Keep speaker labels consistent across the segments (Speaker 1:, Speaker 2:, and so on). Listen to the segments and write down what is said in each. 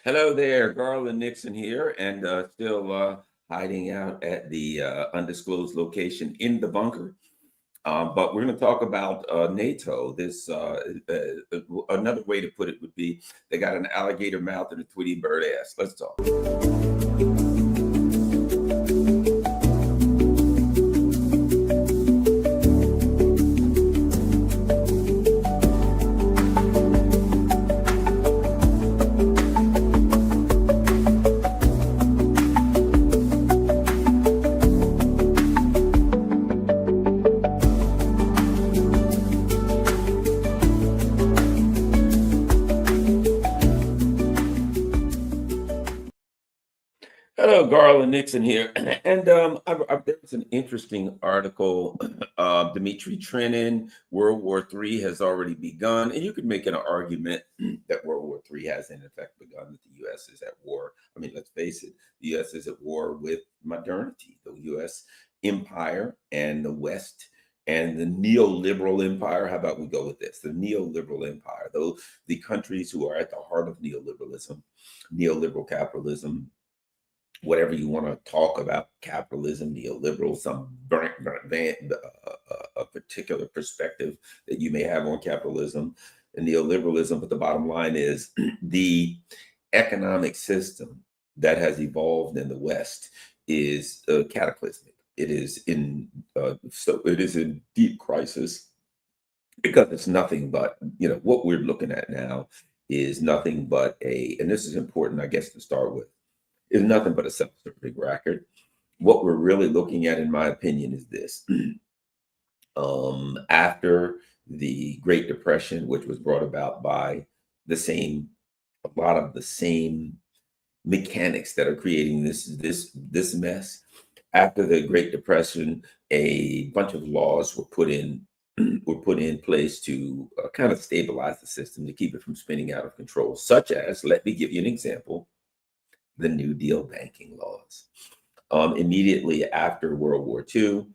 Speaker 1: Hello there, Garland Nixon here, and still hiding out at the undisclosed location in the bunker. But we're going to talk about NATO. Another way to put it would be they got an alligator mouth and a Tweety bird ass. Let's talk. Hello, Garland Nixon here, and there was an interesting article. Dmitry Trenin, World War III has already begun, and you could make an argument that World War III has in effect begun. That the U.S. is at war. I mean, let's face it, the U.S. is at war with modernity. The U.S. empire and the West and the neoliberal empire. How about we go with this? The neoliberal empire, though, the countries who are at the heart of neoliberalism, neoliberal capitalism, whatever you want to talk about, capitalism, neoliberal, a particular perspective that you may have on capitalism and neoliberalism. But the bottom line is the economic system that has evolved in the West is cataclysmic. It is in deep crisis because it's nothing but, what we're looking at now is nothing but and this is important, I guess, to start with, is nothing but a self-serving record. What we're really looking at, in my opinion, is this. After the Great Depression, which was brought about by a lot of the same mechanics that are creating this mess. After the Great Depression, a bunch of laws were put in place to kind of stabilize the system, to keep it from spinning out of control, such as, let me give you an example, the New Deal banking laws. Immediately after World War II,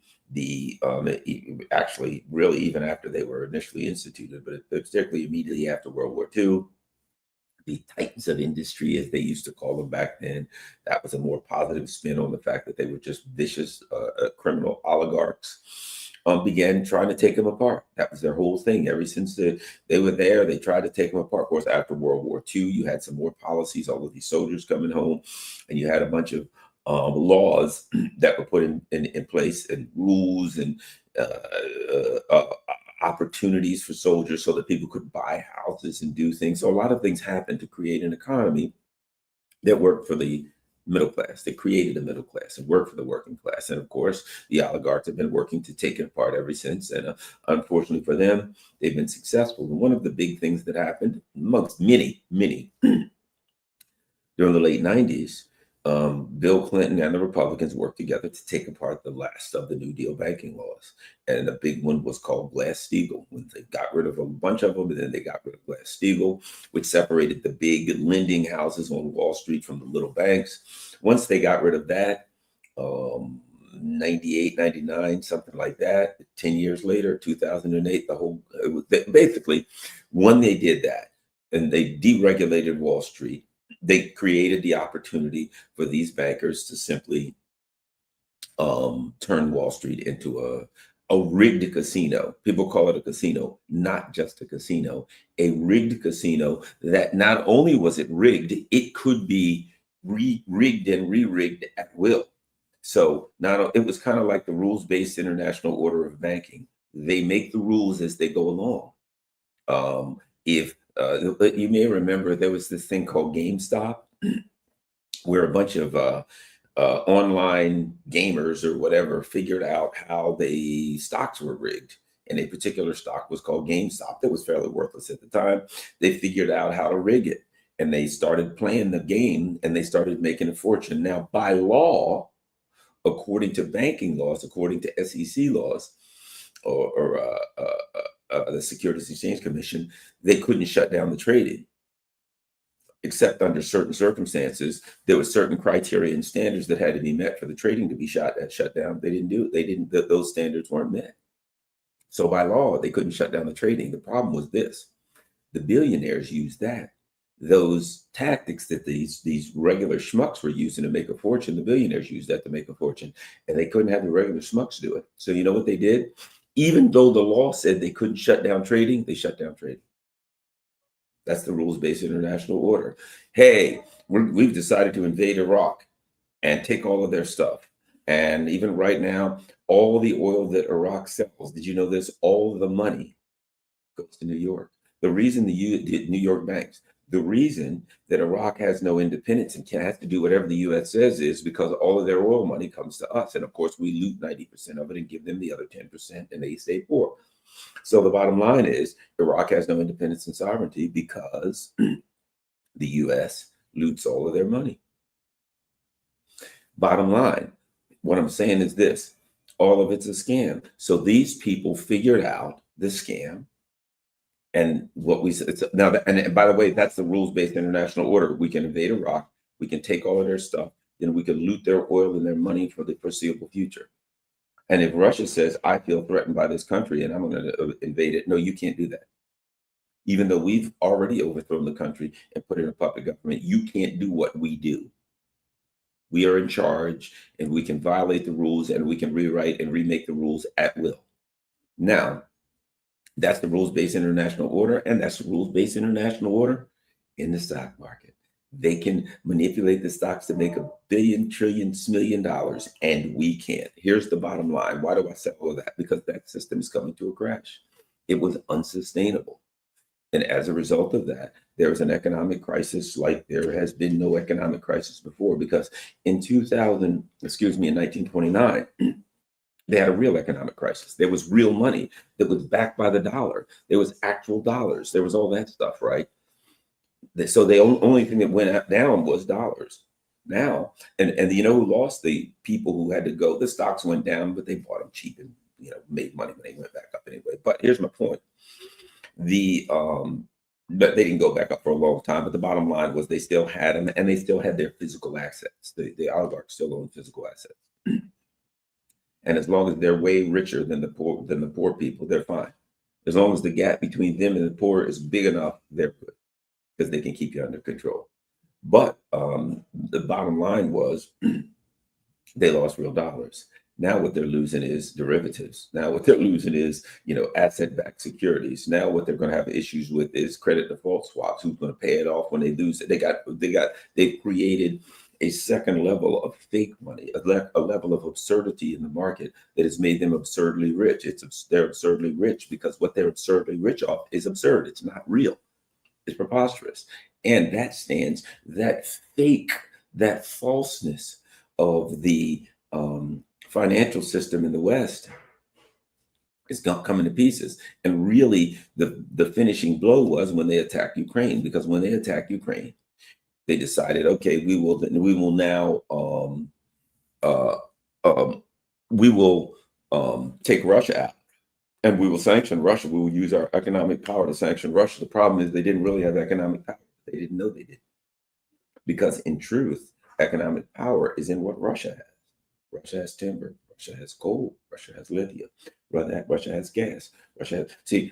Speaker 1: actually, really, even after they were initially instituted, but particularly immediately after World War II, the titans of industry, as they used to call them back then, that was a more positive spin on the fact that they were just vicious criminal oligarchs, began trying to take them apart. That was their whole thing. Ever since they were there, they tried to take them apart. Of course, after World War II, you had some more policies, all of these soldiers coming home, and you had a bunch of laws that were put in place, and rules and opportunities for soldiers so that people could buy houses and do things. So a lot of things happened to create an economy that worked for the middle class. They created a middle class and worked for the working class. And of course, the oligarchs have been working to take it apart ever since. And unfortunately for them, they've been successful. And one of the big things that happened, amongst many, during the late 90s, Bill Clinton and the Republicans worked together to take apart the last of the New Deal banking laws. And the big one was called Glass-Steagall, when they got rid of a bunch of them, and then they got rid of Glass-Steagall, which separated the big lending houses on Wall Street from the little banks. Once they got rid of that, 98, 99, something like that, 10 years later, 2008, basically, when they did that and they deregulated Wall Street, they created the opportunity for these bankers to simply turn Wall Street into a rigged casino. People call it a casino, not just a casino, a rigged casino that not only was it rigged, it could be rigged and re-rigged at will. So it was kind of like the rules-based international order of banking. They make the rules as they go along. You may remember there was this thing called GameStop, where a bunch of online gamers or whatever figured out how the stocks were rigged. And a particular stock was called GameStop that was fairly worthless at the time. They figured out how to rig it, and they started playing the game, and they started making a fortune. Now, by law, according to banking laws, according to SEC laws, or the Securities Exchange Commission, they couldn't shut down the trading, except under certain circumstances. There were certain criteria and standards that had to be met for the trading to be shut down. They didn't do it. Those standards weren't met. So by law, they couldn't shut down the trading. The problem was this: the billionaires used that those tactics that these regular schmucks were using to make a fortune, the billionaires used that to make a fortune, and they couldn't have the regular schmucks do it. So you know what they did? Even though the law said they couldn't shut down trading, they shut down trading. That's the rules-based international order. Hey, we've decided to invade Iraq and take all of their stuff. And even right now, all the oil that Iraq sells, did you know this? All of the money goes to New York. The reason the New York banks, the reason that Iraq has no independence and has to do whatever the U.S. says is because all of their oil money comes to us. And of course, we loot 90% of it and give them the other 10%, and they stay poor. So the bottom line is Iraq has no independence and sovereignty because the U.S. loots all of their money. Bottom line, what I'm saying is this: all of it's a scam. So these people figured out the scam. And what we said now, and by the way, that's the rules-based international order. We can invade Iraq, we can take all of their stuff, then we can loot their oil and their money for the foreseeable future. And if Russia says, I feel threatened by this country and I'm going to invade it, no, you can't do that. Even though we've already overthrown the country and put in a puppet government, you can't do what we do. We are in charge, and we can violate the rules, and we can rewrite and remake the rules at will. Now, that's the rules-based international order, and that's the rules-based international order in the stock market. They can manipulate the stocks to make $1 billion, trillion, million dollars, and we can't. Here's the bottom line. Why do I say all of that? Because that system is coming to a crash. It was unsustainable. And as a result of that, there was an economic crisis like there has been no economic crisis before, because in 1929, they had a real economic crisis. There was real money that was backed by the dollar. There was actual dollars. There was all that stuff, right? So the only thing that went down was dollars. Now, and you know who lost? The people who had to go. The stocks went down, but they bought them cheap and made money when they went back up anyway. But here's my point: but they didn't go back up for a long time. But the bottom line was they still had them, and they still had their physical assets. The oligarchs still own physical assets. And as long as they're way richer than the poor people, they're fine. As long as the gap between them and the poor is big enough, they're good, because they can keep you under control. But the bottom line was they lost real dollars. Now what they're losing is derivatives. Now what they're losing is, asset-backed securities. Now what they're going to have issues with is credit default swaps. Who's going to pay it off when they lose it? They've created a second level of fake money, a level of absurdity in the market that has made them absurdly rich. They're absurdly rich because what they're absurdly rich off is absurd. It's not real. It's preposterous. And that stands, that fake, that falseness of the financial system in the West is coming to pieces. And really, the finishing blow was when they attacked Ukraine, because when they attacked Ukraine, they decided, okay, we will now take Russia out, and we will sanction Russia. We will use our economic power to sanction Russia. The problem is they didn't really have economic power. They didn't know they did, because in truth, economic power is in what Russia has. Russia has timber. Russia has coal. Russia has lithium. Russia has gas. They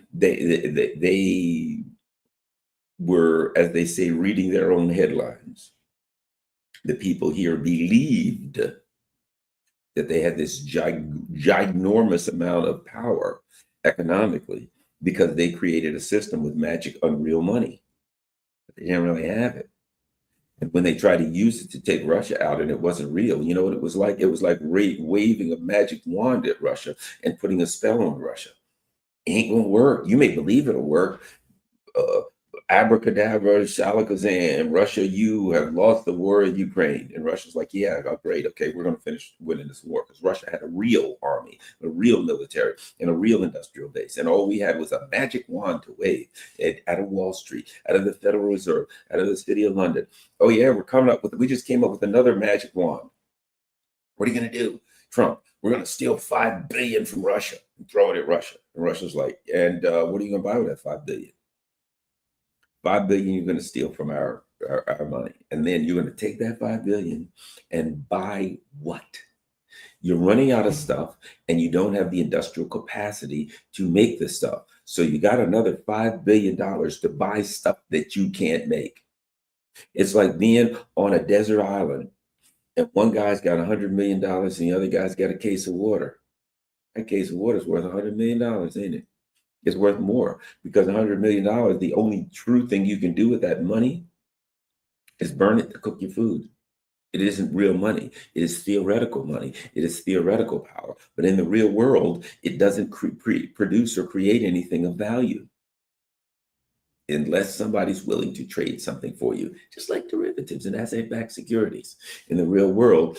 Speaker 1: were, as they say, reading their own headlines. The people here believed that they had this ginormous amount of power economically because they created a system with magic, unreal money. But they didn't really have it. And when they tried to use it to take Russia out and it wasn't real, you know what it was like? It was like waving a magic wand at Russia and putting a spell on Russia. It ain't gonna work. You may believe it'll work. Abracadabra, shalakazam, Russia, you have lost the war in Ukraine. And Russia's like, yeah, great. Okay, we're going to finish winning this war, because Russia had a real army, a real military, and a real industrial base. And all we had was a magic wand to wave out of Wall Street, out of the Federal Reserve, out of the city of London. Oh, yeah, we just came up with another magic wand. What are you going to do, Trump? We're going to steal $5 billion from Russia and throw it at Russia. And Russia's like, and what are you going to buy with that $5 billion? $5 billion you're going to steal from our money. And then you're going to take that $5 billion and buy what? You're running out of stuff, and you don't have the industrial capacity to make the stuff. So you got another $5 billion to buy stuff that you can't make. It's like being on a desert island and one guy's got $100 million and the other guy's got a case of water. That case of water is worth $100 million, ain't it? It's worth more because $100 million, the only true thing you can do with that money is burn it to cook your food. It isn't real money. It is theoretical money. It is theoretical power. But in the real world, it doesn't produce or create anything of value unless somebody's willing to trade something for you, just like derivatives and asset-backed securities. In the real world,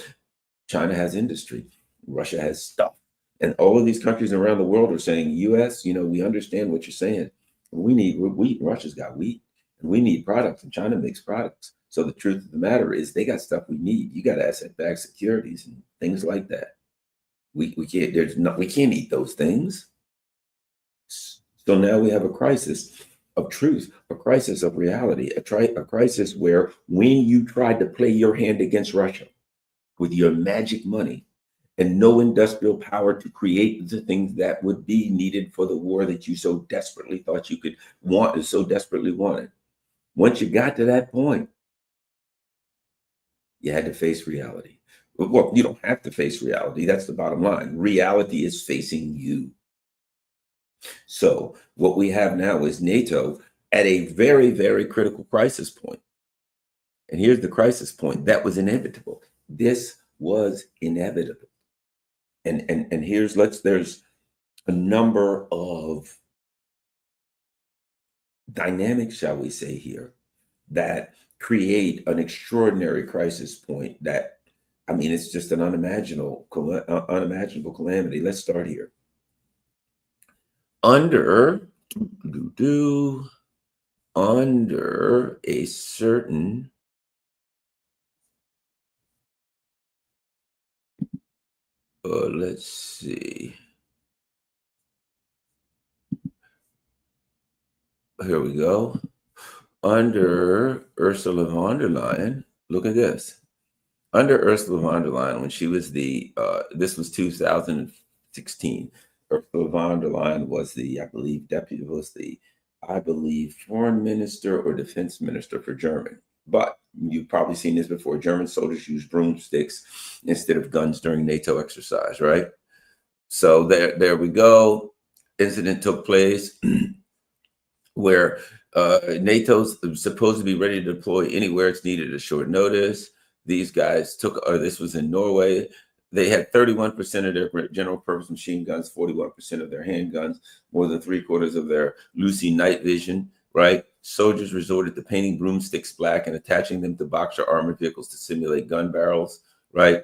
Speaker 1: China has industry, Russia has stuff. And all of these countries around the world are saying, US, we understand what you're saying. We need wheat. Russia's got wheat. And we need products, and China makes products. So the truth of the matter is they got stuff we need. You got asset-backed securities and things like that. We can't eat those things. So now we have a crisis of truth, a crisis of reality, a crisis where when you tried to play your hand against Russia with your magic money and no industrial power to create the things that would be needed for the war that you so desperately thought you could want and so desperately wanted. Once you got to that point, you had to face reality. Well, you don't have to face reality. That's the bottom line. Reality is facing you. So what we have now is NATO at a very, very critical crisis point. And here's the crisis point that was inevitable. This was inevitable. And there's a number of dynamics, shall we say, here that create an extraordinary crisis point that, it's just an unimaginable calamity. Let's start here. Under a certain let's see. Here we go. Under Ursula von der Leyen, look at this. Under Ursula von der Leyen, when she was this was 2016, Ursula von der Leyen was I believe, foreign minister or defense minister for Germany. But you've probably seen this before. German soldiers use broomsticks instead of guns during NATO exercise, right? So there we go. Incident took place where NATO's supposed to be ready to deploy anywhere it's needed at short notice. These guys this was in Norway. They had 31% of their general purpose machine guns, 41% of their handguns, more than 3/4 of their Lucy night vision, right? Soldiers resorted to painting broomsticks black and attaching them to Boxer armored vehicles to simulate gun barrels, right?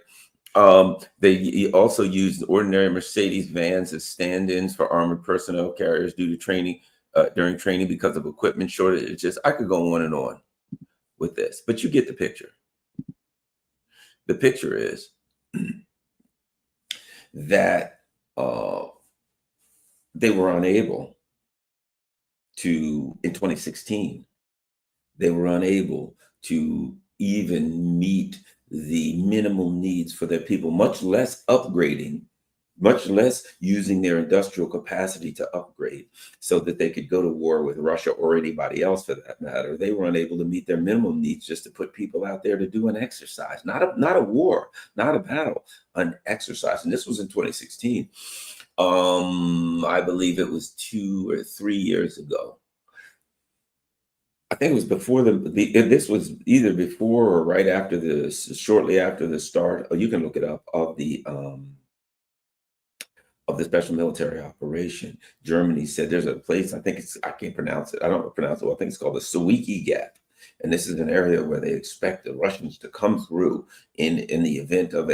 Speaker 1: They also used ordinary Mercedes vans as stand-ins for armored personnel carriers due to training, during training because of equipment shortages. I could go on and on with this, but you get the picture. The picture is that they were unable to, in 2016, they were unable to even meet the minimal needs for their people, much less upgrading, much less using their industrial capacity to upgrade so that they could go to war with Russia or anybody else for that matter. They were unable to meet their minimum needs just to put people out there to do an exercise, not a war, not a battle, an exercise. And this was in 2016. I believe it was 2 or 3 years ago. I think it was before this was either before or right after shortly after the start, or you can look it up, of the special military operation. Germany said there's a place, I can't pronounce it. I don't pronounce it well. I think it's called the Sawiki Gap. And this is an area where they expect the Russians to come through in the event of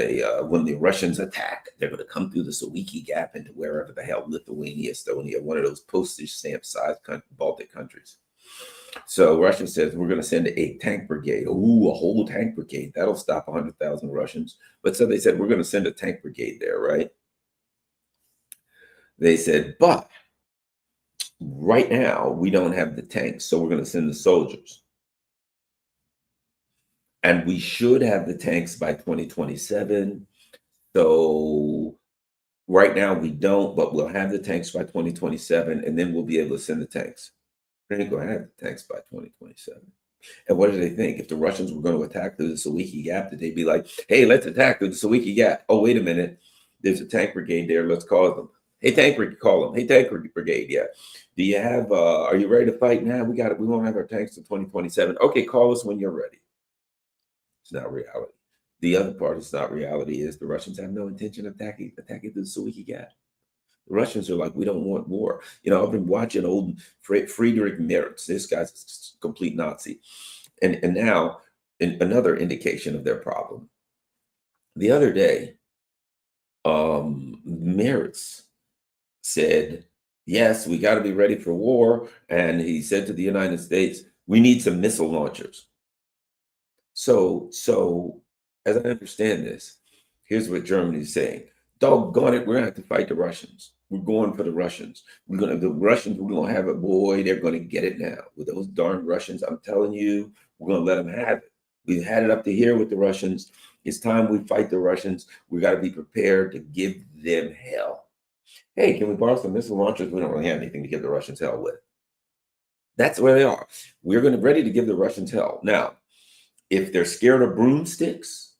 Speaker 1: when the Russians attack. They're going to come through the Sawiki Gap into wherever the hell, Lithuania, Estonia, one of those postage stamp sized Baltic countries. So Russia says, we're going to send a tank brigade. Ooh, a whole tank brigade. That'll stop 100,000 Russians. But so they said, we're going to send a tank brigade there, right? They said, but right now we don't have the tanks, so we're going to send the soldiers. And we should have the tanks by 2027. So right now we don't, but we'll have the tanks by 2027, and then we'll be able to send the tanks. We're going to have the tanks by 2027. And what did they think? If the Russians were going to attack through the Sawiki Gap, that they'd be like, hey, let's attack through the Sawiki Gap. Oh, wait a minute. There's a tank brigade there. Let's call them. Hey, tank brigade, call them. Hey, tank brigade, yeah. Do you have, are you ready to fight now? We got it. We won't have our tanks till 2027. Okay, call us when you're ready. It's not reality. The other part is not reality is the Russians have no intention of attacking through the Sawiki Gap. The Russians are like, we don't want war. You know, I've been watching old Friedrich Merz. This guy's a complete Nazi. And now another indication of their problem. The other day, Merz said, yes, we got to be ready for war. And he said to the United States, we need some missile launchers. So as I understand this, here's what Germany's saying. Doggone it, we're gonna have to fight the Russians. We're going for the Russians. We're gonna have it, boy, they're gonna get it now. With those darn Russians, I'm telling you, we're gonna let them have it. We've had it up to here with the Russians. It's time we fight the Russians. We got to be prepared to give them hell. Hey, can we borrow some missile launchers? We don't really have anything to give the Russians hell with. That's where they are. We're ready to give the Russians hell. Now, if they're scared of broomsticks,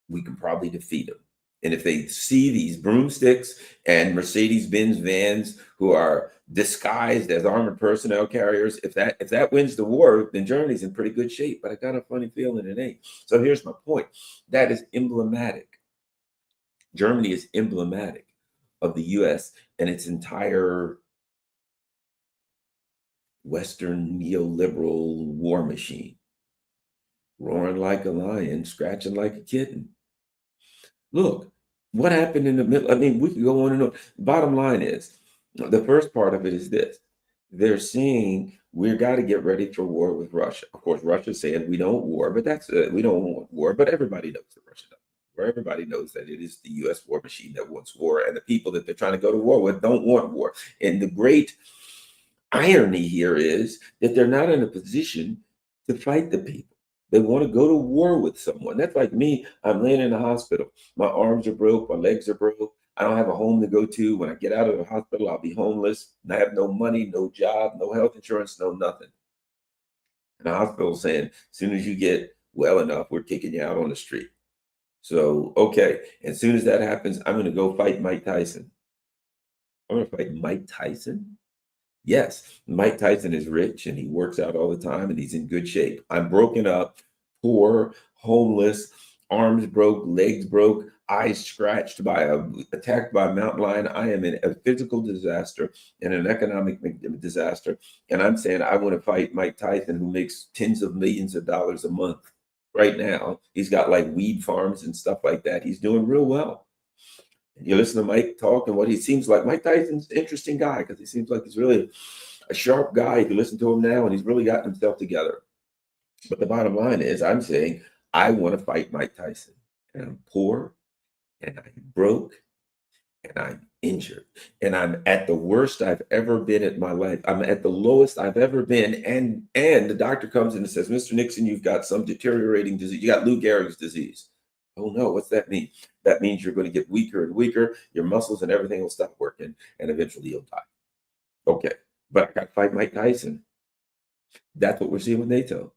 Speaker 1: we can probably defeat them. And if they see these broomsticks and Mercedes-Benz vans who are disguised as armored personnel carriers, if that wins the war, then Germany's in pretty good shape. But I got a funny feeling it ain't. So here's my point. That is emblematic. Germany is emblematic of the US and its entire Western neoliberal war machine. Roaring like a lion, scratching like a kitten. Look, what happened in the middle? I mean, we could go on and on. Bottom line is, the first part of it is this. They're saying we've got to get ready for war with Russia. Of course, Russia's saying we don't war, but we don't want war. But everybody knows that Russia doesn't. Where everybody knows that it is the U.S. war machine that wants war, and the people that they're trying to go to war with don't want war. And the great irony here is that they're not in a position to fight the people. They want to go to war with someone. That's like me. I'm laying in the hospital. My arms are broke. My legs are broke. I don't have a home to go to. When I get out of the hospital, I'll be homeless. And I have no money, no job, no health insurance, no nothing. And the hospital saying, as soon as you get well enough, we're kicking you out on the street. So, okay. As soon as that happens, I'm going to go fight Mike Tyson. I'm going to fight Mike Tyson? Yes, Mike Tyson is rich and he works out all the time and he's in good shape. I'm broken up, poor, homeless, arms broke, legs broke, eyes scratched attacked by a mountain lion. I am in a physical disaster and an economic disaster. And I'm saying I want to fight Mike Tyson, who makes tens of millions of dollars a month. Right now, he's got like weed farms and stuff like that. He's doing real well. You listen to Mike talk and what he seems like. Mike Tyson's an interesting guy because he seems like he's really a sharp guy. You can listen to him now and he's really gotten himself together. But the bottom line is I'm saying I want to fight Mike Tyson. And I'm poor and I'm broke and I'm injured. And I'm at the worst I've ever been in my life. I'm at the lowest I've ever been. And the doctor comes in and says, Mr. Nixon, you've got some deteriorating disease. You got Lou Gehrig's disease. Oh no, what's that mean? That means you're going to get weaker and weaker. Your muscles and everything will stop working, and eventually you'll die. Okay, but I got to fight Mike Tyson. That's what we're seeing with NATO.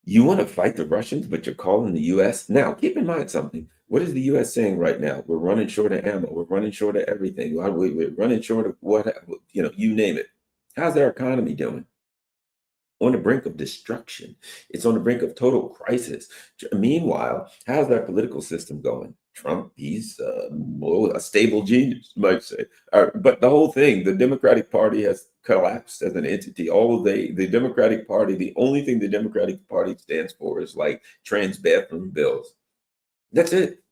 Speaker 1: You want to fight the Russians, but you're calling the U.S. Now, keep in mind something. What is the U.S. saying right now? We're running short of ammo. We're running short of everything. We're running short of what, you name it. How's their economy doing? On the brink of destruction. It's on the brink of total crisis. Meanwhile, how's that political system going? Trump, he's a stable genius, you might say. But the whole thing, the Democratic Party has collapsed as an entity. The Democratic Party, the only thing the Democratic Party stands for is like trans bathroom bills. That's it.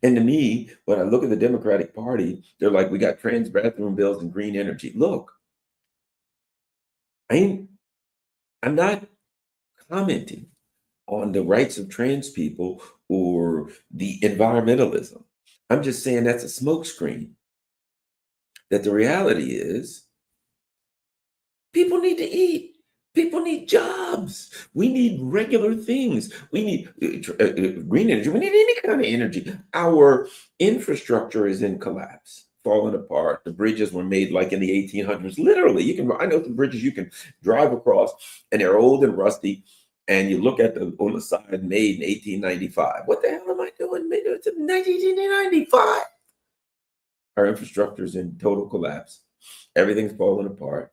Speaker 1: And to me, when I look at the Democratic Party, they're like, we got trans bathroom bills and green energy. Look, I'm not commenting on the rights of trans people or the environmentalism. I'm just saying that's a smokescreen. That the reality is people need to eat. People need jobs. We need regular things. We need green energy. We need any kind of energy. Our infrastructure is in collapse. falling apart. The bridges were made like in the 1800s. Literally, I know some bridges you can drive across, and they're old and rusty. And you look at the on the side, made in 1895. What the hell am I doing? Made it in 1995. Our infrastructure is in total collapse. Everything's falling apart.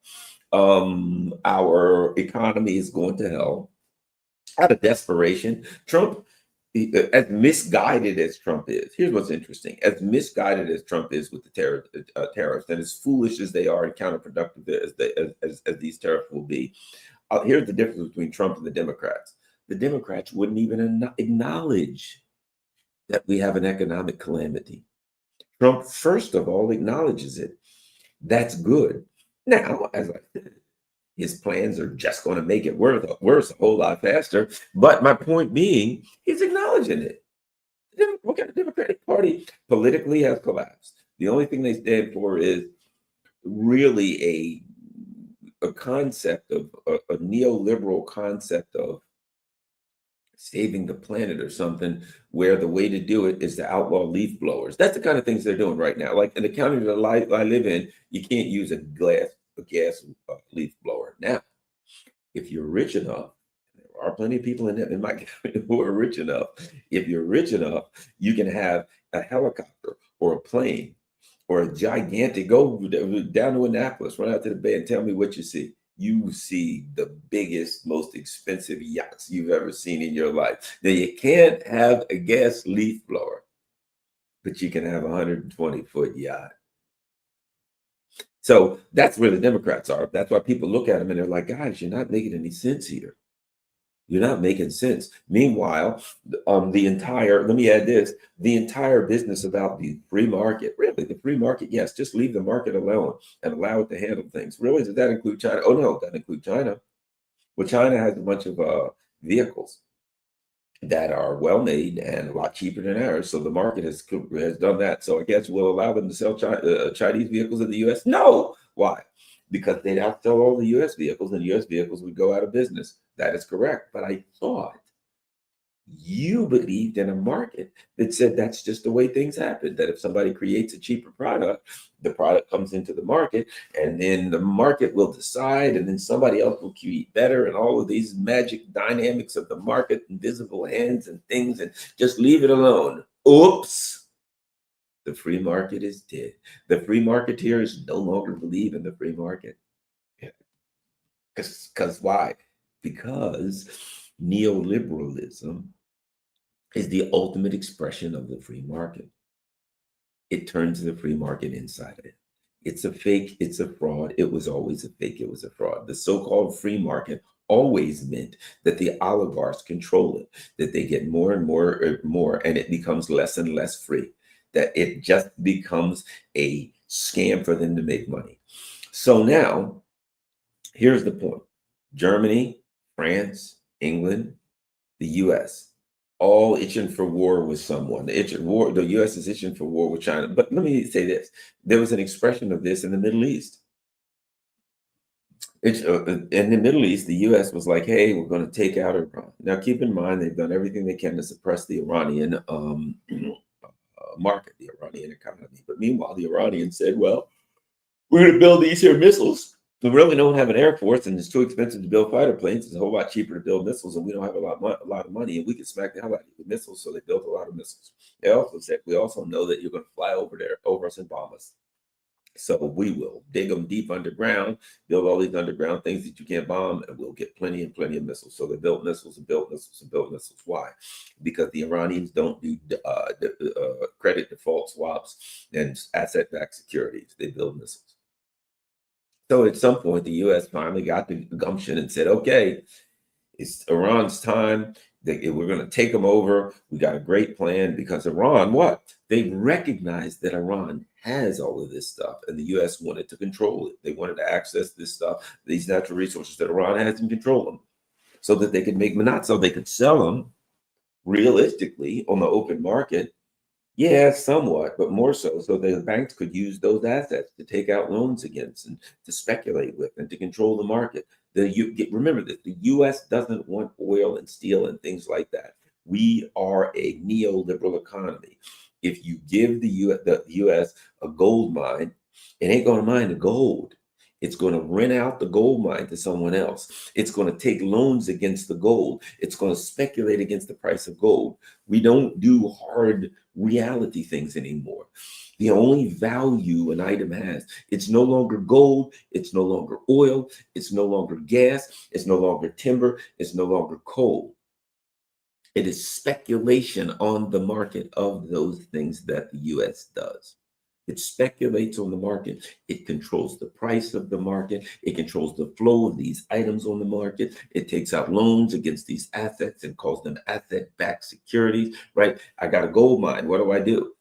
Speaker 1: Our economy is going to hell out of desperation. Trump, as misguided as Trump is, here's what's interesting: as misguided as Trump is with the tariffs, and as foolish as they are and counterproductive as these tariffs will be, here's the difference between Trump and the Democrats. The Democrats wouldn't even acknowledge that we have an economic calamity. Trump, first of all, acknowledges it. That's good. Now, as I said, his plans are just going to make it worse a whole lot faster. But my point being, he's acknowledging it. The Democratic Party politically has collapsed. The only thing they stand for is really a concept of a neoliberal concept of saving the planet or something, where the way to do it is to outlaw leaf blowers. That's the kind of things they're doing right now. Like in the county that I live in, you can't use a gas leaf blower. Now, if you're rich enough, there are plenty of people in my county who are rich enough. If you're rich enough, you can have a helicopter or a plane or a gigantic, go down to Annapolis, run out to the bay and tell me what you see. You see the biggest, most expensive yachts you've ever seen in your life. Now, you can't have a gas leaf blower, but you can have a 120-foot yacht. So that's where the Democrats are. That's why people look at them and they're like, guys, you're not making any sense here. You're not making sense. Meanwhile, let me add this, the entire business about the free market, really, the free market, yes, just leave the market alone and allow it to handle things. Really, does that include China? Oh, no, it doesn't include China. Well, China has a bunch of vehicles that are well made and a lot cheaper than ours. So the market has done that. So I guess we'll allow them to sell Chinese vehicles in the US? No. Why? Because they'd have to sell all the US vehicles, and US vehicles would go out of business. That is correct. But I thought you believed in a market that said that's just the way things happen, that if somebody creates a cheaper product, the product comes into the market, and then the market will decide, and then somebody else will create better, and all of these magic dynamics of the market, invisible hands and things, and just leave it alone. Oops. The free market is dead. The free marketeers no longer believe in the free market. Because why? Because neoliberalism is the ultimate expression of the free market. It turns the free market inside it. It's a fake, it's a fraud. It was always a fake, it was a fraud. The so-called free market always meant that the oligarchs control it, that they get more and more, and it becomes less and less free, that it just becomes a scam for them to make money. So now, here's the point. Germany, France, England, the US, all itching for war with someone. The US is itching for war with China. But let me say this. There was an expression of this in the Middle East. In the Middle East, the US was like, hey, we're going to take out Iran. Now, keep in mind, they've done everything they can to suppress the Iranian market, the Iranian economy. But meanwhile, the Iranians said, well, we're going to build these here missiles. We really don't have an air force, and it's too expensive to build fighter planes. It's a whole lot cheaper to build missiles, and we don't have a lot of money, and we can smack the hell out of you with missiles. So they built a lot of missiles. They also said, we also know that you're going to fly over us and bomb us. So we will dig them deep underground, build all these underground things that you can't bomb, and we'll get plenty and plenty of missiles. So they built missiles and built missiles and built missiles. Why? Because the Iranians don't do credit default swaps and asset-backed securities. They build missiles. So at some point, the U.S. finally got the gumption and said, okay, it's Iran's time. We're going to take them over. We got a great plan, because Iran, what? They recognized that Iran has all of this stuff, and the U.S. wanted to control it. They wanted to access this stuff, these natural resources that Iran has, and control them, so that they could make them, not so they could sell them realistically on the open market. Yeah, somewhat, but more so the banks could use those assets to take out loans against and to speculate with and to control the market. Remember that the U.S. doesn't want oil and steel and things like that. We are a neoliberal economy. If you give the US a gold mine, it ain't going to mine the gold. It's going to rent out the gold mine to someone else. It's going to take loans against the gold. It's going to speculate against the price of gold. We don't do hard reality things anymore. The only value an item has, it's no longer gold, it's no longer oil, it's no longer gas, it's no longer timber, it's no longer coal. It is speculation on the market of those things that the US does. It speculates on the market. It controls the price of the market. It controls the flow of these items on the market. It takes out loans against these assets and calls them asset-backed securities, right? I got a gold mine. What do?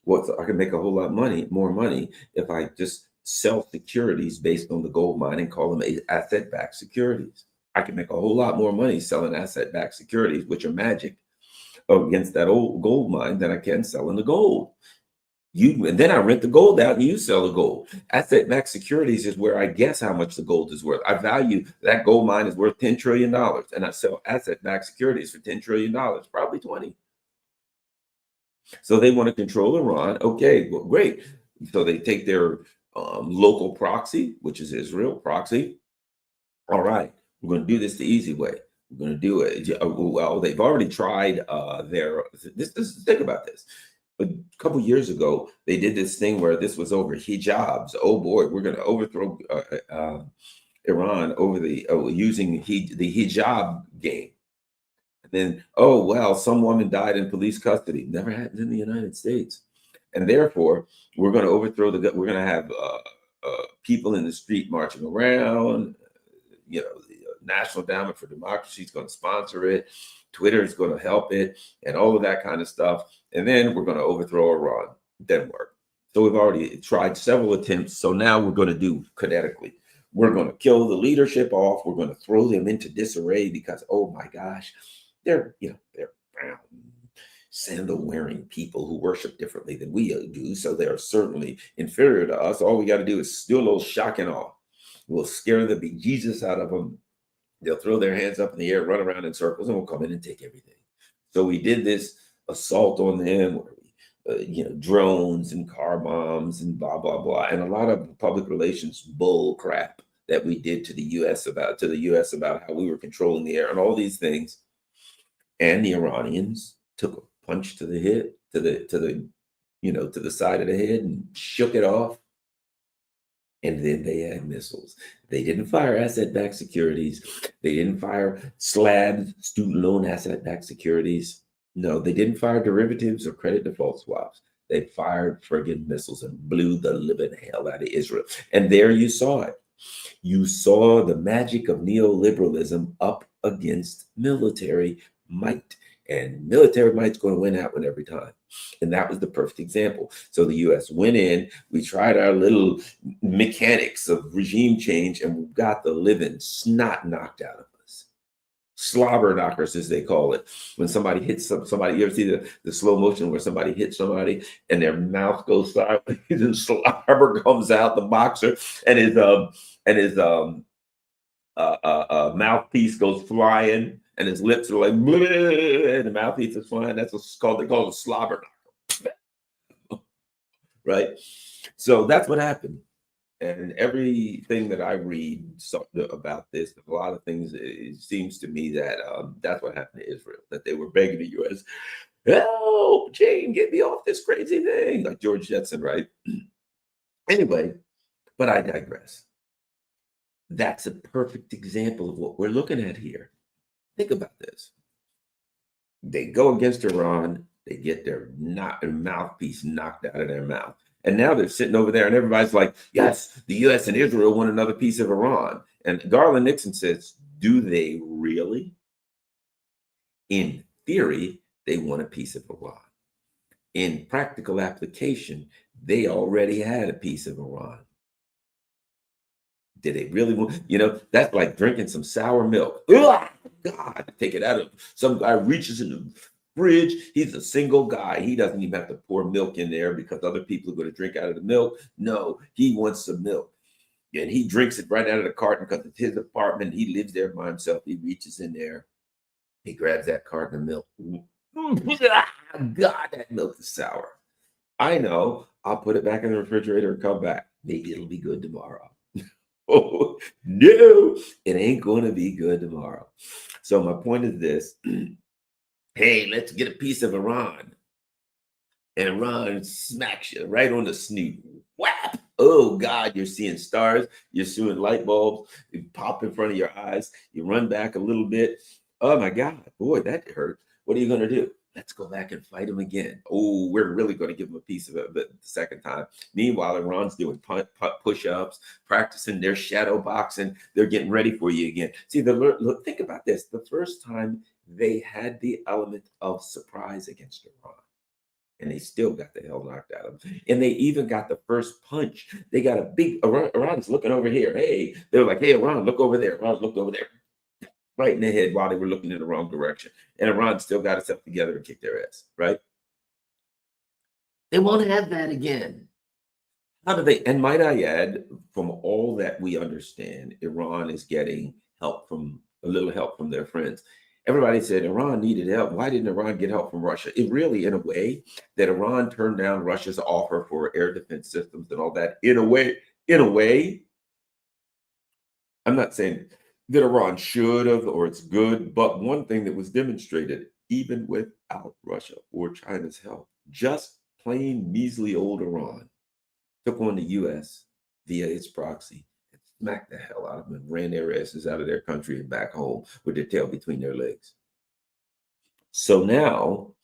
Speaker 1: Well, I can make a whole lot more money if I just sell securities based on the gold mine and call them asset-backed securities. I can make a whole lot more money selling asset-backed securities, which are magic, against that old gold mine than I can selling the gold. And then I rent the gold out and you sell the gold. Asset-backed securities is where I guess how much the gold is worth. I value that gold mine is worth $10 trillion, and I sell asset-backed securities for $10 trillion, probably 20. So they want to control Iran. Okay, well, great. So they take their local proxy, which is Israel proxy. All right, we're going to do this the easy way. We're going to do it. Well, they've already tried think about this. A couple years ago, they did this thing where this was over hijabs. Oh boy, we're going to overthrow Iran over using the hijab game. And then, oh well, some woman died in police custody. Never happened in the United States, and therefore we're going to overthrow we're going to have people in the street marching around. The National Endowment for Democracy is going to sponsor it. Twitter is going to help it, and all of that kind of stuff. And then we're going to overthrow Iran. Didn't work. So we've already tried several attempts. So now we're going to do kinetically. We're going to kill the leadership off. We're going to throw them into disarray because, oh my gosh, they're brown, sandal-wearing people who worship differently than we do. So they're certainly inferior to us. All we got to do is do a little shock and awe. We'll scare the bejesus out of them. They'll throw their hands up in the air, run around in circles, and we'll come in and take everything. So we did this assault on them, drones and car bombs and blah, blah, blah, and a lot of public relations bull crap that we did to the US about how we were controlling the air and all these things. And the Iranians took a punch to the head, to the side of the head and shook it off. And then they had missiles. They didn't fire asset-backed securities. They didn't fire slabs, student loan asset-backed securities. No, they didn't fire derivatives or credit default swaps. They fired friggin' missiles and blew the living hell out of Israel. And there you saw it. You saw the magic of neoliberalism up against military might. And military might's going to win that one every time. And that was the perfect example. So the US went in, we tried our little mechanics of regime change, and we got the living snot knocked out of us. Slobber knockers, as they call it. When somebody hits somebody, you ever see the slow motion where somebody hits somebody and their mouth goes sideways and slobber comes out, the boxer, and his mouthpiece goes flying. And his lips are like, bleh, and the mouthpiece is flying. That's what's called. They call it a slobber knocker, right? So that's what happened. And everything that I read about this, a lot of things, it seems to me that that's what happened to Israel. That they were begging the U.S., help, Jane, get me off this crazy thing, like George Jetson, right? Anyway, but I digress. That's a perfect example of what we're looking at here. Think about this. They go against Iran. They get their mouthpiece knocked out of their mouth. And now they're sitting over there and everybody's like, yes, the US and Israel want another piece of Iran. And Garland Nixon says, do they really? In theory, they want a piece of Iran. In practical application, they already had a piece of Iran. Did they really want, that's like drinking some sour milk. Ugh, God, take it out of some guy reaches in the fridge. He's a single guy. He doesn't even have to pour milk in there because other people are going to drink out of the milk. No, he wants some milk. And he drinks it right out of the carton because it's his apartment. He lives there by himself. He reaches in there. He grabs that carton of milk. God, that milk is sour. I know. I'll put it back in the refrigerator and come back. Maybe it'll be good tomorrow. Oh, no, it ain't going to be good tomorrow. So my point is this. Hey, let's get a piece of Iran. And Iran smacks you right on the snoot. Whap! Oh God, you're seeing stars. You're seeing light bulbs. You pop in front of your eyes. You run back a little bit. Oh my God, boy, that hurt. What are you going to do? Let's go back and fight them again. Oh, we're really going to give them a piece of it the second time. Meanwhile, Iran's doing push-ups, practicing their shadow boxing. They're getting ready for you again. See, look, think about this. The first time they had the element of surprise against Iran, and they still got the hell knocked out of them. And they even got the first punch. They got a big Iran's looking over here. Hey, they were like, hey, Iran, look over there. Iran looked over there, right in the head while they were looking in the wrong direction. And Iran still got itself together and kicked their ass, right? They won't have that again. How do they? And might I add, from all that we understand, Iran is getting help from a little help from their friends. Everybody said Iran needed help. Why didn't Iran get help from Russia? It really, in a way, that Iran turned down Russia's offer for air defense systems and all that. In a way, I'm not saying that Iran should have or it's good, but one thing that was demonstrated, even without Russia or China's help, just plain measly old Iran took on the US via its proxy and smacked the hell out of them and ran their asses out of their country and back home with their tail between their legs. So now,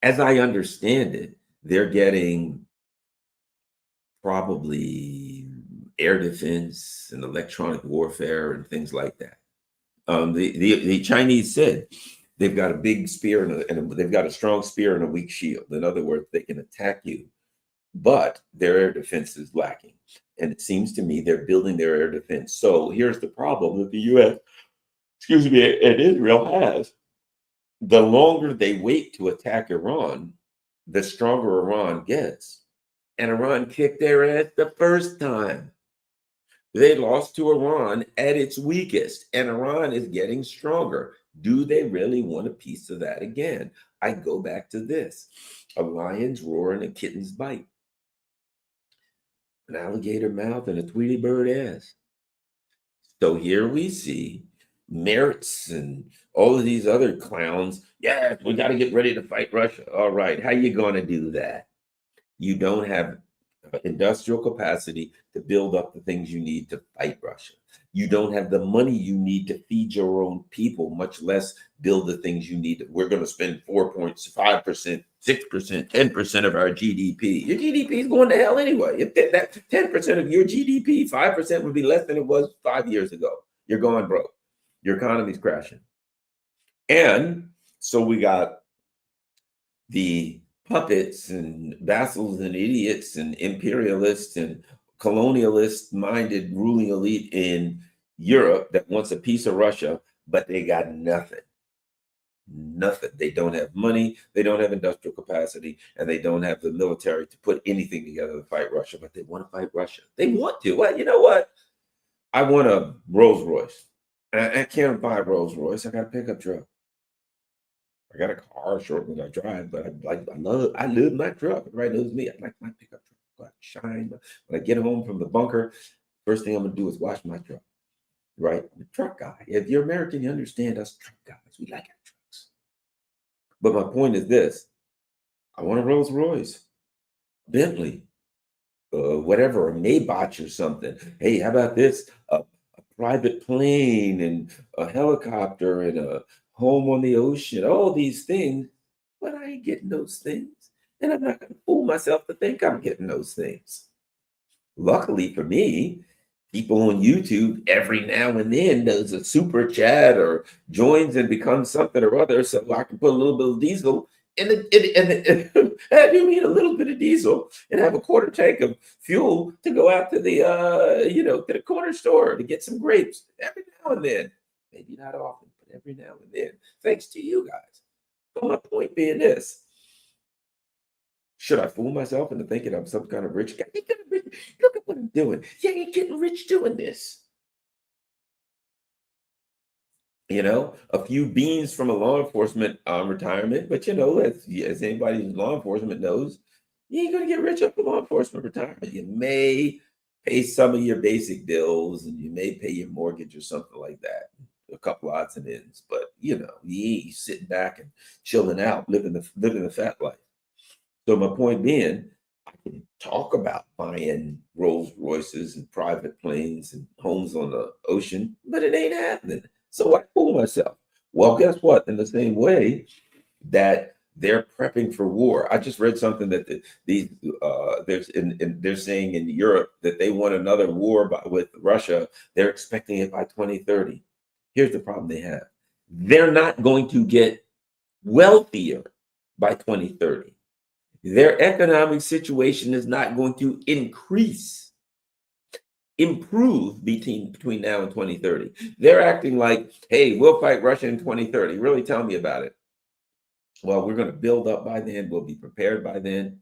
Speaker 1: as I understand it, they're getting probably air defense and electronic warfare and things like that. The Chinese said they've got a big spear and they've got a strong spear and a weak shield. In other words, they can attack you, but their air defense is lacking. And it seems to me they're building their air defense. So here's the problem that the US, excuse me, and Israel has. The longer they wait to attack Iran, the stronger Iran gets. And Iran kicked their ass the first time. They lost to Iran at its weakest, and Iran is getting stronger. Do they really want a piece of that again? I go back to this: a lion's roar and a kitten's bite, an alligator mouth and a Tweety bird ass. So here we see Merits and all of these other clowns. Yeah, we got to get ready to fight Russia. All right, how you going to do that? You don't have industrial capacity to build up the things you need to fight Russia. You don't have the money you need to feed your own people, much less build the things you need. We're going to spend 4.5%, 6%, 10% of our GDP. Your GDP is going to hell anyway. If that 10% of your GDP, 5% would be less than it was 5 years ago. You're going broke. Your economy's crashing. And so we got the puppets and vassals and idiots and imperialists and colonialist minded ruling elite in Europe that wants a piece of Russia, but they got nothing. Nothing. They don't have money, they don't have industrial capacity, and they don't have the military to put anything together to fight Russia, but they want to fight Russia. They want to. Well, you know what? I want a Rolls Royce. I can't buy a Rolls Royce. I got a pickup truck. I got a car, short one I drive, but I love my truck. Everybody knows me. I like my pickup truck. Go out, shine. When I get home from the bunker, first thing I'm gonna do is wash my truck. Right? I'm a truck guy. If you're American, you understand us truck guys. We like our trucks. But my point is this: I want a Rolls Royce, Bentley, whatever, a Maybach or something. Hey, how about this? A private plane and a helicopter and a home on the ocean, all these things. But I ain't getting those things. And I'm not going to fool myself to think I'm getting those things. Luckily for me, people on YouTube every now and then does a super chat or joins and becomes something or other, so I can put a little bit of diesel in I do mean a little bit of diesel and have a quarter tank of fuel to go out to the to the corner store to get some grapes every now and then. Maybe not often, but every now and then. Thanks to you guys. But my point being this: should I fool myself into thinking I'm some kind of rich guy? Look at what I'm doing. You ain't getting rich doing this. A few beans from a law enforcement retirement, but as anybody in law enforcement knows, You ain't gonna get rich off of law enforcement retirement. You may pay some of your basic bills, and you may pay your mortgage or something like that, a couple odds and ends. But you ain't sitting back and chilling out, living the fat life. So my point being, I can talk about buying Rolls Royces and private planes and homes on the ocean, but it ain't happening. So I fool myself. Well, guess what? In the same way that they're prepping for war. I just read something that they're saying in Europe that they want another war with Russia. They're expecting it by 2030. Here's the problem they have: they're not going to get wealthier by 2030. Their economic situation is not going to improve between now and 2030. They're acting like, hey, we'll fight Russia in 2030. Really, tell me about it. Well, we're going to build up by then. We'll be prepared by then.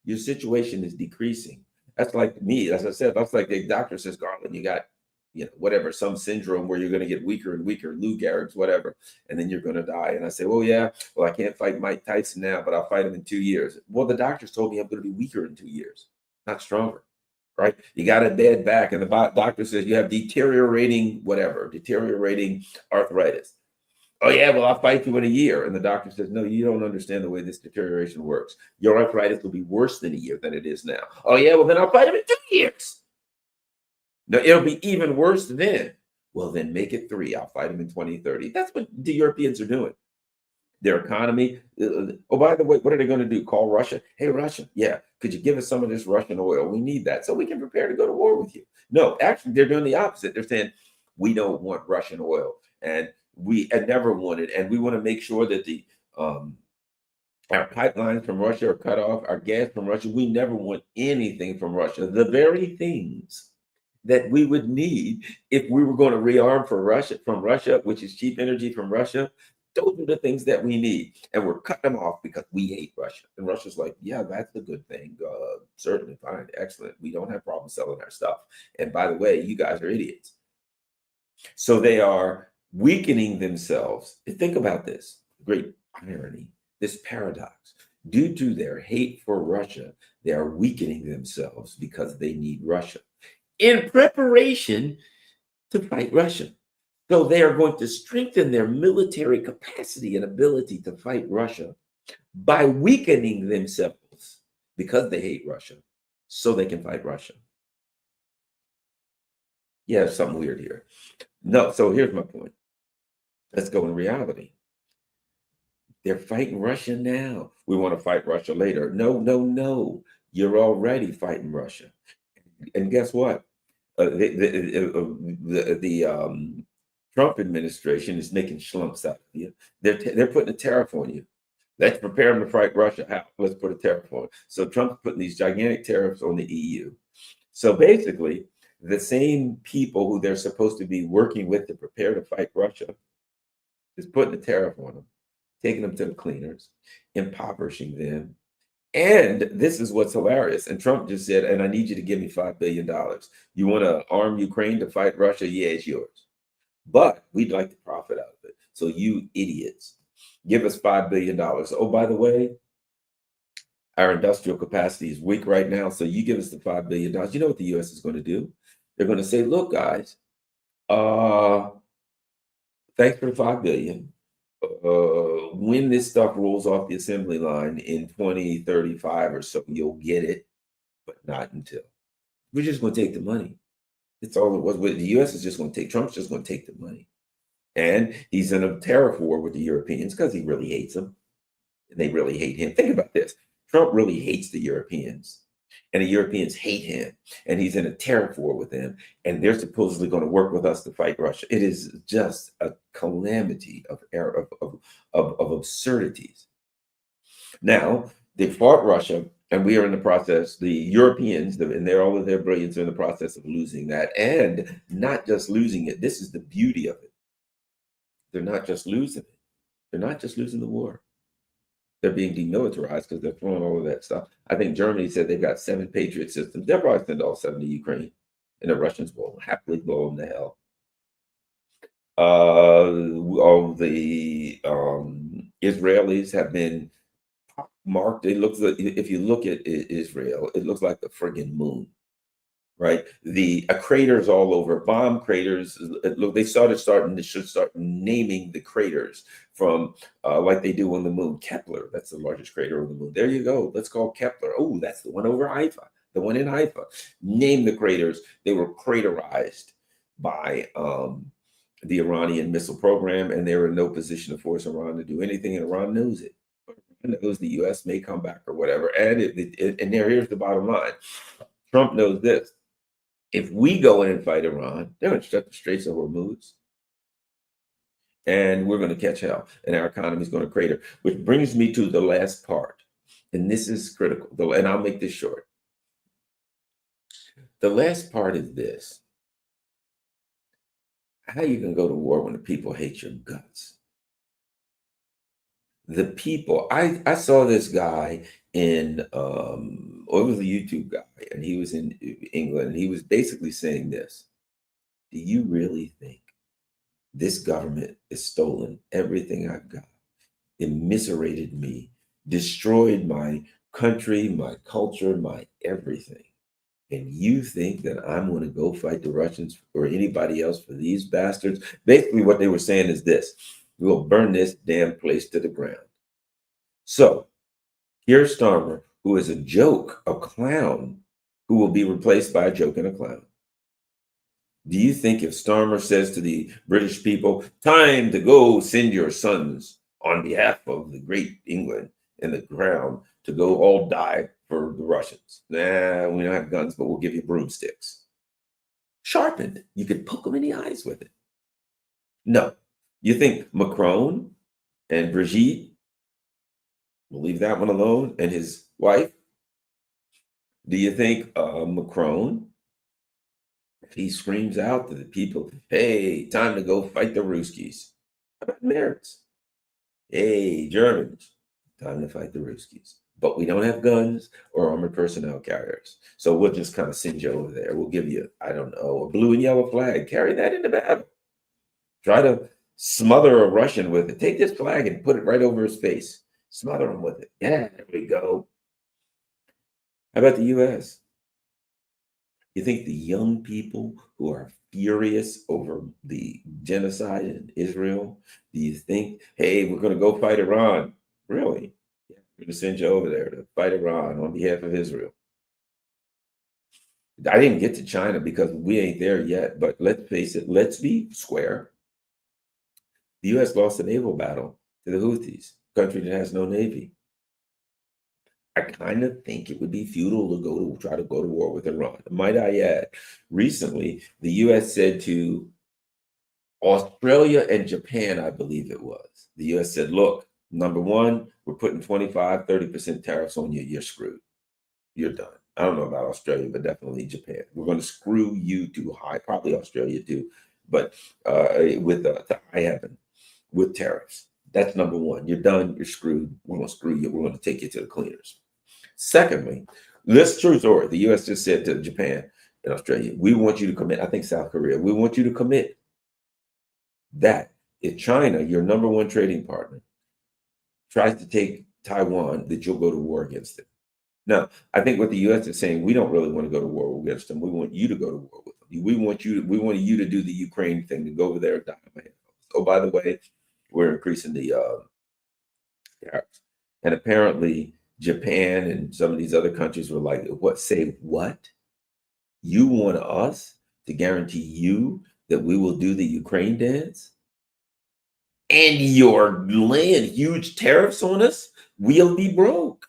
Speaker 1: Your situation is decreasing. That's like me, as I said, that's like the doctor says, Garland, you got, whatever, some syndrome where you're going to get weaker and weaker, Lou Gehrig's, whatever, and then you're going to die. And I say, well, yeah, well, I can't fight Mike Tyson now, but I'll fight him in 2 years. Well, the doctors told me I'm going to be weaker in 2 years, not stronger, right? You got a bad back, and the doctor says you have deteriorating arthritis. Oh, yeah, well, I'll fight you in a year. And the doctor says, no, you don't understand the way this deterioration works. Your arthritis will be worse than a year than it is now. Oh, yeah, well, then I'll fight him in 2 years. No, it'll be even worse then. Well, then make it 3. I'll fight him in 2030. That's what the Europeans are doing. Their economy. Oh, by the way, what are they going to do? Call Russia? Hey, Russia, yeah, could you give us some of this Russian oil? We need that so we can prepare to go to war with you. No, actually, they're doing the opposite. They're saying, we don't want Russian oil. And we had never wanted, and we want to make sure that our pipelines from Russia are cut off, our gas from Russia. We never want anything from Russia. The very things that we would need if we were going to rearm from Russia, which is cheap energy from Russia. Those are the things that we need, and we're cutting them off because we hate Russia. And Russia's like, yeah, that's a good thing. Certainly, fine, excellent. We don't have problems selling our stuff. And by the way, you guys are idiots. So they are weakening themselves. Think about this great irony, this paradox. Due to their hate for Russia, they are weakening themselves because they need Russia in preparation to fight Russia. So they are going to strengthen their military capacity and ability to fight Russia by weakening themselves because they hate Russia, so they can fight Russia. Yeah, something weird here. No, so here's my point. Let's go in reality. They're fighting Russia now. We want to fight Russia later. No, no, no. You're already fighting Russia. And guess what? The Trump administration is making schlumps out of you. They're putting a tariff on you. Let's prepare them to fight Russia. How? Let's put a tariff on it. So Trump's putting these gigantic tariffs on the EU. So basically, the same people who they're supposed to be working with to prepare to fight Russia is putting a tariff on them, taking them to the cleaners, impoverishing them. And this is what's hilarious. And Trump just said, and I need you to give me $5 billion. You want to arm Ukraine to fight Russia? Yeah, it's yours. But we'd like to profit out of it. So you idiots, give us $5 billion. Oh, by the way, our industrial capacity is weak right now. So you give us the $5 billion. You know what the US is going to do? They're going to say, look, guys, thanks for the $5 billion. When this stuff rolls off the assembly line in 2035 or so, you'll get it, but not until. We're just going to take the money. That's all it was. The US is just going to take, Trump's just going to take the money. And he's in a tariff war with the Europeans because he really hates them. And they really hate him. Think about this. Trump really hates the Europeans. And the Europeans hate him. And he's in a tariff war with them. And they're supposedly going to work with us to fight Russia. It is just a calamity of absurdities. Now, they fought Russia, and we are in the process, the Europeans, and all of their brilliance are in the process of losing that. And not just losing it. This is the beauty of it. They're not just losing it. They're not just losing the war. They're being demilitarized because they're throwing all of that stuff. I think Germany said they've got 7 Patriot systems. They'll probably send all 7 to Ukraine, and the Russians will happily blow them to hell. All the Israelis have been marked. It looks like, if you look at Israel, it looks like the friggin' moon, right? The craters all over, bomb craters. Look, they should start naming the craters from like they do on the moon. Kepler, that's the largest crater on the moon. There you go. Let's call Kepler. Oh, that's the one over Haifa. The one in Haifa. Name the craters. They were craterized by the Iranian missile program, and they were in no position to force Iran to do anything, and Iran knows it. Iran knows the U.S. may come back or whatever. And here's the bottom line. Trump knows this. If we go in and fight Iran, they're going to shut the Straits of Hormuz, and we're going to catch hell, and our economy is going to crater. Which brings me to the last part, and this is critical. And I'll make this short. The last part is this: how you can go to war when the people hate your guts? The people. I saw this guy in it was a YouTube guy, and he was in England, and he was basically saying this: do you really think this government has stolen everything I've got, immiserated me, destroyed my country, my culture, my everything? And you think that I'm going to go fight the Russians or anybody else for these bastards? Basically, what they were saying is this: we'll burn this damn place to the ground. So, Keir Starmer, who is a joke, a clown, who will be replaced by a joke and a clown. Do you think if Starmer says to the British people, time to go send your sons on behalf of the great England and the crown to go all die for the Russians? Nah, we don't have guns, but we'll give you broomsticks. Sharpened. You could poke them in the eyes with it. No. You think Macron and Brigitte, we'll leave that one alone, and his wife? Do you think Macron, if he screams out to the people, hey, time to go fight the Ruskies? How about Americans? Hey, Germans, time to fight the Ruskies. But we don't have guns or armored personnel carriers. So we'll just kind of send you over there. We'll give you, I don't know, a blue and yellow flag. Carry that into battle. Try to smother a Russian with it. Take this flag and put it right over his face. Smother him with it. Yeah, there we go. How about the U.S.? You think the young people who are furious over the genocide in Israel, do you think, hey, we're going to go fight Iran? Really? Yeah, we're going to send you over there to fight Iran on behalf of Israel. I didn't get to China because we ain't there yet, but let's face it, let's be square. The U.S. lost a naval battle to the Houthis, a country that has no navy. I kind of think it would be futile to try to go to war with Iran. Might I add, recently the U.S. said to Australia and Japan, I believe it was, the U.S. said, look, number one, we're putting 25, 30% tariffs on you. You're screwed. You're done. I don't know about Australia, but definitely Japan. We're going to screw you to high, probably Australia too, but with to high heaven with tariffs. That's number one. You're done. You're screwed. We're going to screw you. We're going to take you to the cleaners. Secondly, this true story. The U.S. just said to Japan and Australia, we want you to commit. I think South Korea, we want you to commit that if China, your number one trading partner, tries to take Taiwan, that you'll go to war against it. Now, I think what the U.S. is saying, we don't really want to go to war against them. We want you to go to war with them. We want you to do the Ukraine thing, to go over there and die. Oh, by the way, we're increasing the tariffs. And apparently Japan and some of these other countries were like, what? You want us to guarantee you that we will do the Ukraine dance? And you're laying huge tariffs on us? We'll be broke.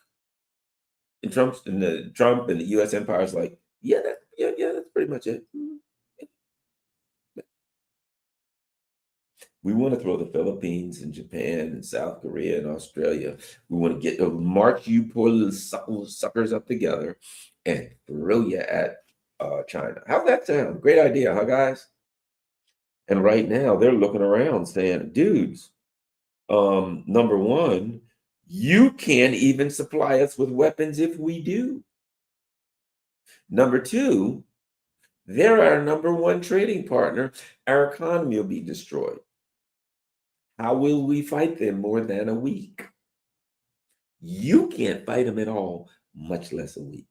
Speaker 1: And Trump and the U.S. empire is like, yeah, that's pretty much it. We want to throw the Philippines and Japan and South Korea and Australia. We want to march you poor little suckers up together and throw you at China. How's that sound? Great idea, huh, guys? And right now they're looking around saying, dudes, number one, you can't even supply us with weapons if we do. Number two, they're our number one trading partner. Our economy will be destroyed. How will we fight them more than a week? You can't fight them at all, much less a week.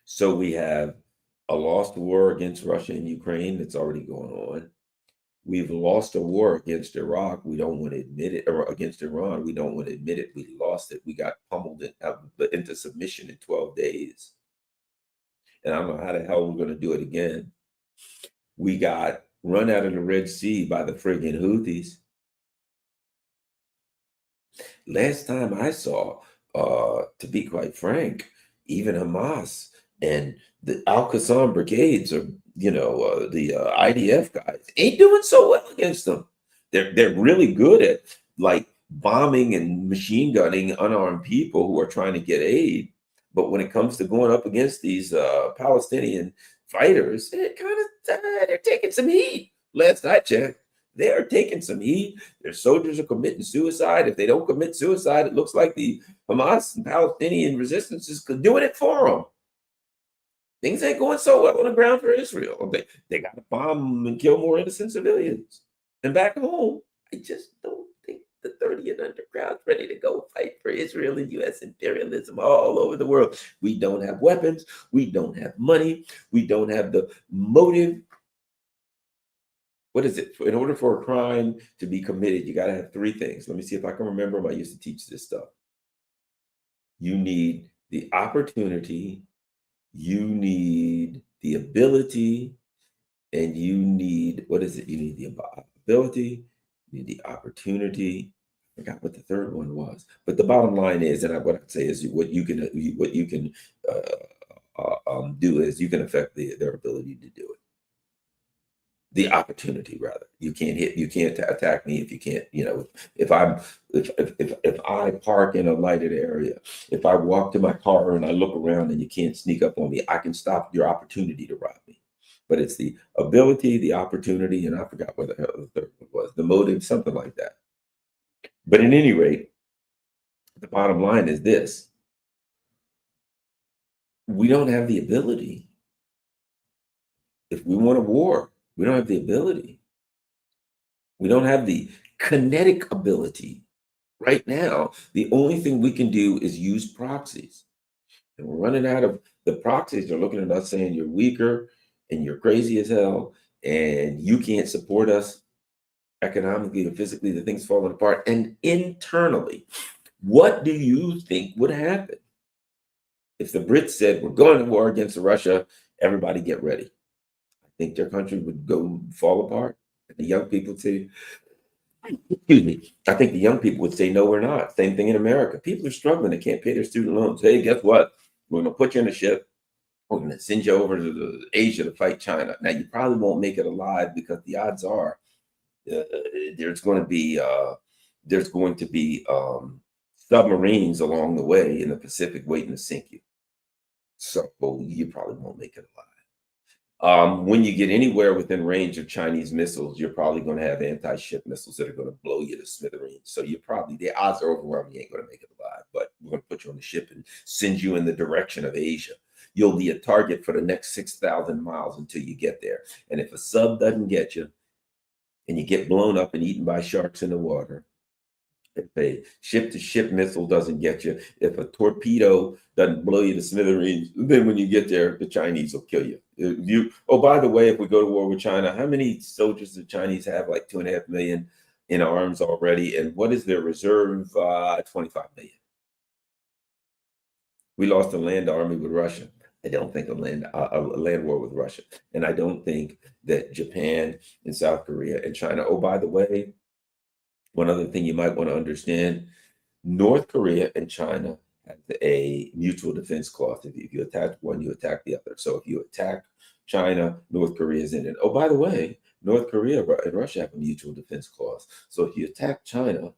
Speaker 1: So we have a lost war against Russia and Ukraine that's already going on. We've lost a war against Iraq. We don't want to admit it, or against Iran. We don't want to admit it. We lost it. We got pummeled into submission in 12 days. And I don't know how the hell we're going to do it again. We got run out of the Red Sea by the friggin' Houthis. Last time I saw, to be quite frank, even Hamas and the Al Qassam brigades, or the IDF guys, ain't doing so well against them. They're really good at like bombing and machine gunning unarmed people who are trying to get aid. But when it comes to going up against these Palestinian fighters, it kind of they're taking some heat. Last I checked, they are taking some heat. Their soldiers are committing suicide. If they don't commit suicide, it looks like the Hamas and Palestinian resistance is doing it for them. Things ain't going so well on the ground for Israel. They got to bomb and kill more innocent civilians. And back home, I just don't think the 30 and under crowd's ready to go fight for Israel and U.S. imperialism all over the world. We don't have weapons. We don't have money. We don't have the motive. What is it? In order for a crime to be committed, you got to have three things. Let me see if I can remember them. I used to teach this stuff. You need the opportunity, you need the ability, and you need, what is it? You need the ability, you need the opportunity. I forgot what the third one was. But the bottom line is, and what I'd say is, what you can do is you can affect their ability to do it. The opportunity, rather. You can't attack me if you can't, if I park in a lighted area, if I walk to my car and I look around and you can't sneak up on me, I can stop your opportunity to rob me. But it's the ability, the opportunity, and I forgot what the hell the third one was, the motive, something like that. But at any rate, the bottom line is this: we don't have the ability. If we want a war, we don't have the ability. We don't have the kinetic ability. Right now, the only thing we can do is use proxies. And we're running out of the proxies. They're looking at us saying you're weaker and you're crazy as hell and you can't support us economically or physically. The thing's falling apart. And internally, what do you think would happen if the Brits said, we're going to war against Russia, everybody get ready? I think their country would go fall apart. And the young people say, excuse me, I think the young people would say, no, we're not. Same thing in America. People are struggling. They can't pay their student loans. Hey, guess what? We're going to put you in a ship. We're going to send you over to Asia to fight China. Now, you probably won't make it alive because the odds are there's going to be submarines along the way in the Pacific waiting to sink you. So you probably won't make it alive. When you get anywhere within range of Chinese missiles, you're probably going to have anti-ship missiles that are going to blow you to smithereens. So the odds are overwhelming you ain't going to make it alive, but we're going to put you on the ship and send you in the direction of Asia. You'll be a target for the next 6,000 miles until you get there. And if a sub doesn't get you and you get blown up and eaten by sharks in the water, if a ship-to-ship missile doesn't get you, if a torpedo doesn't blow you to smithereens, then when you get there, the Chinese will kill you. Oh, by the way, if we go to war with China, how many soldiers do the Chinese have? Like 2.5 million in arms already. And what is their reserve? 25 million. We lost a land army with Russia. I don't think a land war with Russia. And I don't think that Japan and South Korea and China, oh, by the way, one other thing you might want to understand, North Korea and China have a mutual defense clause. If you attack one, you attack the other. So if you attack China, North Korea is in it. Oh, by the way, North Korea and Russia have a mutual defense clause. So if you attack China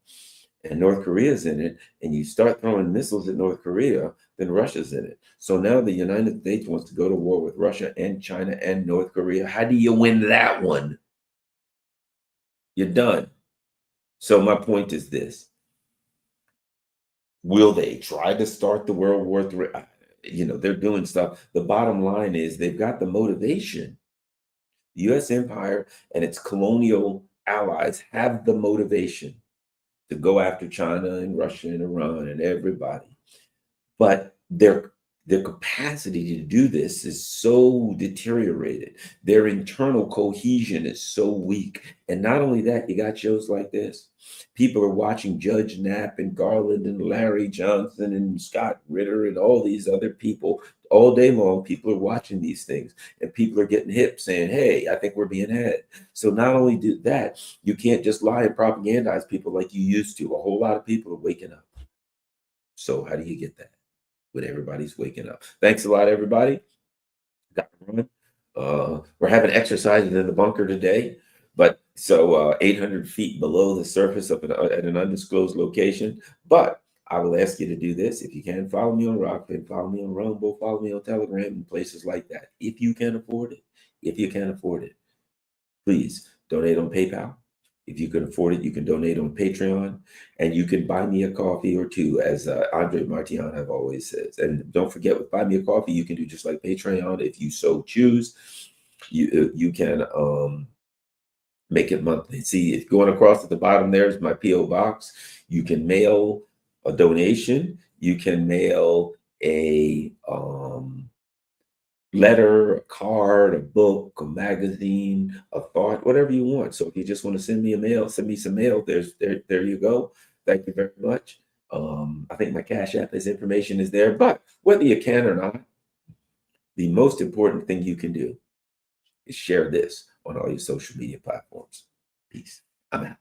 Speaker 1: and North Korea is in it, and you start throwing missiles at North Korea, then Russia's in it. So now the United States wants to go to war with Russia and China and North Korea. How do you win that one? You're done. So my point is this: will they try to start the World War III? They're doing stuff. The bottom line is they've got the motivation. The U.S. empire and its colonial allies have the motivation to go after China and Russia and Iran and everybody. But their capacity to do this is so deteriorated. Their internal cohesion is so weak. And not only that, you got shows like this. People are watching Judge Knapp and Garland and Larry Johnson and Scott Ritter and all these other people all day long. People are watching these things and people are getting hip saying, hey, I think we're being had. So not only do that, you can't just lie and propagandize people like you used to. A whole lot of people are waking up. So how do you get that? When everybody's waking up. Thanks a lot, everybody. Got to run. We're having exercises in the bunker today, but so 800 feet below the surface at an undisclosed location. But I will ask you to do this. If you can, follow me on Rockfin, follow me on Rumble, follow me on Telegram and places like that. If you can afford it. If you can afford it, please donate on PayPal. If you can afford it, you can donate on Patreon, and you can buy me a coffee or two, as Andre Martian have always says. And don't forget, with buy me a coffee, you can do just like Patreon if you so choose. You can make it monthly. See, if going across at the bottom, there's my PO box. You can mail a donation. You can mail a letter, a card, a book, a magazine, a thought, whatever you want. So if you just want to send me send me some mail. There you go. Thank you very much. I think my Cash App, this information is there. But whether you can or not, the most important thing you can do is share this on all your social media platforms. Peace. I'm out.